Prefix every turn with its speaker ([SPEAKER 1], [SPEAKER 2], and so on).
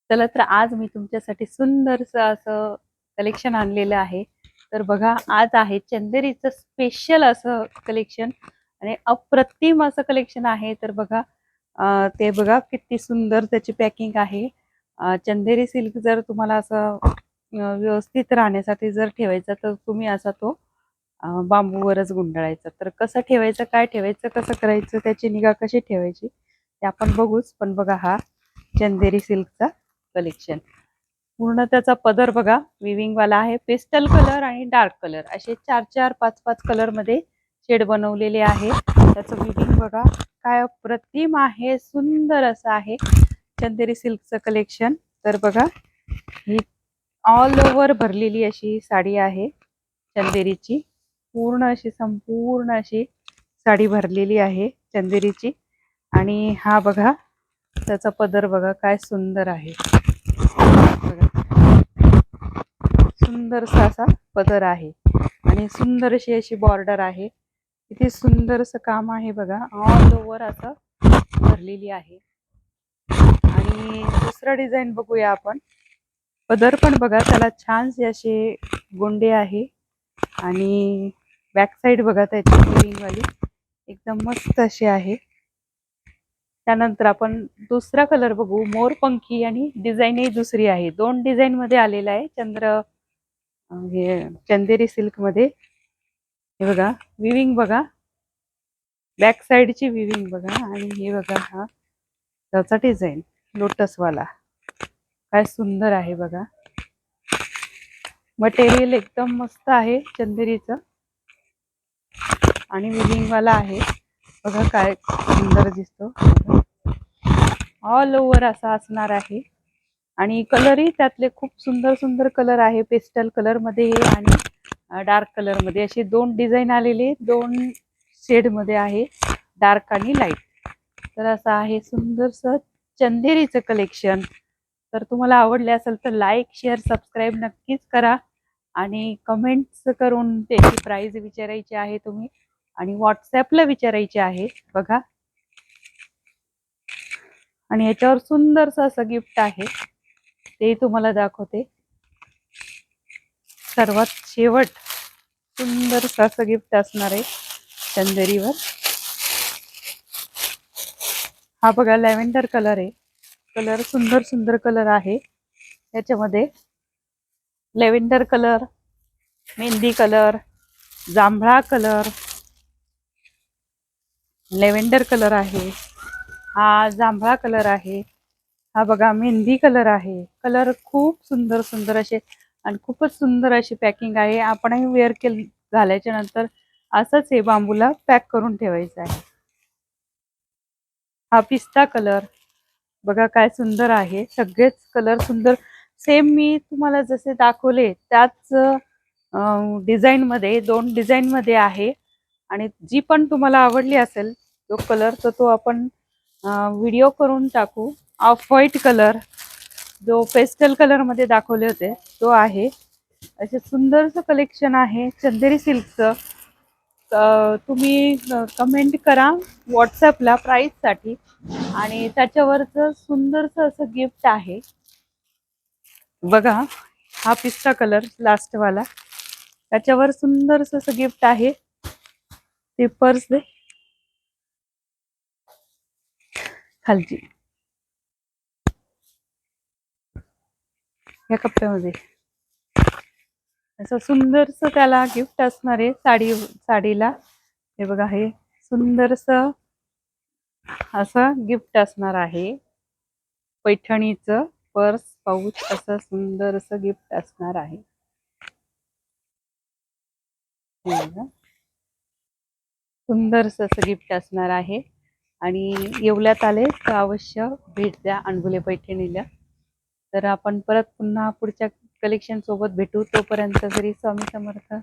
[SPEAKER 1] चला तर आज मी तुमच्यासाठी सुंदरसं असं कलेक्शन आणलेलं आहे. तर बघा आज आहे चंदेरीचं स्पेशल असं कलेक्शन आणि अप्रतिम असं कलेक्शन आहे. तर बघा ते बघा किती सुंदर त्याची पॅकिंग आहे. चंदेरी सिल्क जर तुम्हाला असं व्यवस्थित राहण्यासाठी जर ठेवायचा तर तुम्ही असा तो बांबूवरच गुंडाळायचा. तर कसं ठेवायचं, काय ठेवायचं, कसं करायचं, त्याची निगा कशी ठेवायची ते आपण बघूच. पण बघा हा चंदेरी सिल्कचा कलेक्शन पूर्ण त्याचा पदर बघा विविंग वाला आहे. पेस्टल कलर आणि डार्क कलर असे 4-4, 5-5 कलर मध्ये शेड बनवलेले आहे. त्याचं विविंग बघा काय अप्रतिम आहे, सुंदर असं आहे चंदेरी सिल्कचं कलेक्शन. तर बघा ही ऑल ओव्हर भरलेली अशी साडी आहे चंदेरीची. पूर्ण अशी संपूर्ण अशी साडी भरलेली आहे चंदेरीची. आणि हा बघा त्याचा पदर बघा काय सुंदर आहे. सुंदरसा असा पदर आहे आणि सुंदरशी अशी बॉर्डर आहे. किती सुंदर असं काम आहे बघा, ऑल ओव्हर असं भरलेली आहे. आणि दुसरा डिझाईन बघूया आपण. पदर पण बघा त्याला छानसे असे गोंडे आहे आणि बॅक साइड बघा त्याची फिलिंग वाली एकदम मस्त अशी आहे. त्यानंतर आपण दुसरा कलर बघू, मोरपंखी, आणि डिझाईनही दुसरी आहे. 2 डिझाईन मध्ये आलेला आहे हे चंदेरी सिल्क मध्ये. हे बघा विविंग बघा, बॅक साइडची विविंग बघा आणि हे बघा हा त्याचा डिझाईन लोटसवाला काय सुंदर आहे बघा. मटेरियल एकदम मस्त आहे चंदेरीचं आणि विविंग वाला आहे बघा काय सुंदर दिसतो. ऑल ओव्हर असा असणार आहे आणि कलरही त्यातले खूप सुंदर सुंदर कलर आहे. पेस्टल कलर मध्ये आणि डार्क कलर मध्ये असे 2 डिझाईन आलेले, 2 शेड मध्ये आहे, डार्क आणि लाईट. तर असं आहे सुंदरसं चंदेरीचं कलेक्शन. तर तुम्हाला आवडले असेल तर लाईक, शेअर, सबस्क्राईब नक्कीच करा आणि कमेंट्स करून त्याची प्राइस विचारायची आहे तुम्ही आणि व्हॉट्सॲपला विचारायची आहे बघा. आणि याच्यावर सुंदरसं असं गिफ्ट आहे ते तुम्हाला दाखवते. सर्वात शेवट सुंदरसं असं गिफ्ट असणार आहे चंदेरीवर. हा बघा लॅव्हेंडर कलर आहे. कलर सुंदर सुंदर कलर आहे याच्यामध्ये. लॅव्हेंडर कलर, मेहंदी कलर, जांभळा कलर, लॅव्हेंडर कलर आहे, हा जांभळा कलर आहे, हा बघा मेहंदी कलर आहे. कलर खूप सुंदर सुंदर असे आणि खूपच सुंदर अशी पॅकिंग आहे. आपणही वेअर झाल्याच्या नंतर असंच हे बांबूला पॅक करून ठेवायचं आहे. हा पिस्ता कलर बघा काय सुंदर आहे. सगळेच कलर सुंदर, सेम मी तुम्हाला जसे दाखवले त्याच डिझाईन मध्ये 2 डिझाईन मध्ये आहे. आणि जी पण तुम्हाला आवडली असेल तो कलर तर तो आपण व्हिडिओ करून टाकू. ऑफ व्हाईट कलर जो पेस्टल कलर मध्ये दाखवले होते तो आहे. असे सुंदरसं कलेक्शन आहे चंदेरी सिल्कचं. तुम्ही कमेंट करा व्हॉट्सॲपला प्राईससाठी आणि त्याच्यावरचं सुंदरसं असं गिफ्ट आहे बघा. हा पिस्ता कलर लास्टवाला, त्याच्यावर सुंदरसं असं गिफ्ट आहे. ते पर्स दे खालची या कप्प्यामध्ये. असं सुंदरसं त्याला गिफ्ट असणार आहे साडीला. हे बघा हे सुंदरसं असं गिफ्ट असणार आहे. पैठणीचं पर्स पाऊच असं सुंदरसं गिफ्ट असणार आहे. सुंदरसं असं गिफ्ट असणार आहे. आणि येवल्यात आले तर अवश्य भेट द्या अणबुले पैठणीला. तर आपण परत पुन्हा पुढच्या कलेक्शन सोबत भेटू. तोपर्यंत तरी स्वामी समर्थ.